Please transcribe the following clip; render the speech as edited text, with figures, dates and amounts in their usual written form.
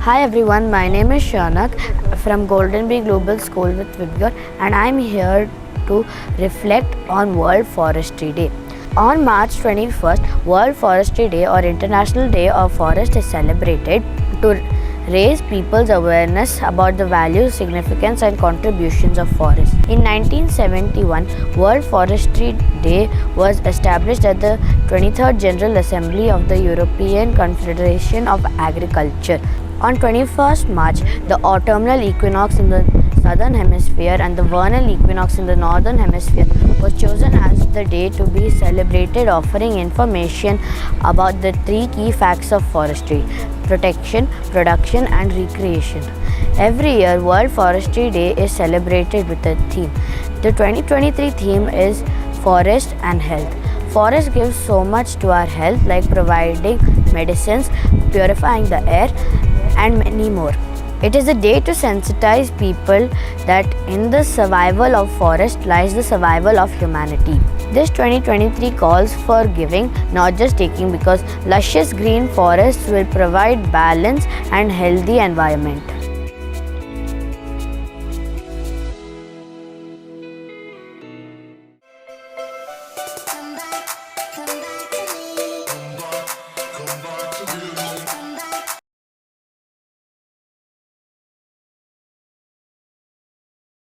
Hi everyone, my name is Shanak from GoldenBee Global School with Vibgyor, and I'm here to reflect on World Forestry Day. On March 21st, World Forestry Day or International Day of Forest is celebrated to raise people's awareness about the value, significance and contributions of forests. In 1971, World Forestry Day was established at the 23rd General Assembly of the European Confederation of Agriculture. On 21st March, the autumnal equinox in the southern hemisphere and the vernal equinox in the northern hemisphere was chosen as the day to be celebrated, offering information about the three key facts of forestry: protection, production and recreation. Every year, World Forestry Day is celebrated with a theme. The 2023 theme is Forest and Health. Forest gives so much to our health, like providing medicines, purifying the air, and many more. It is a day to sensitize people that in the survival of forest lies the survival of humanity. This 2023 calls for giving, not just taking, because luscious green forests will provide balance and healthy environment.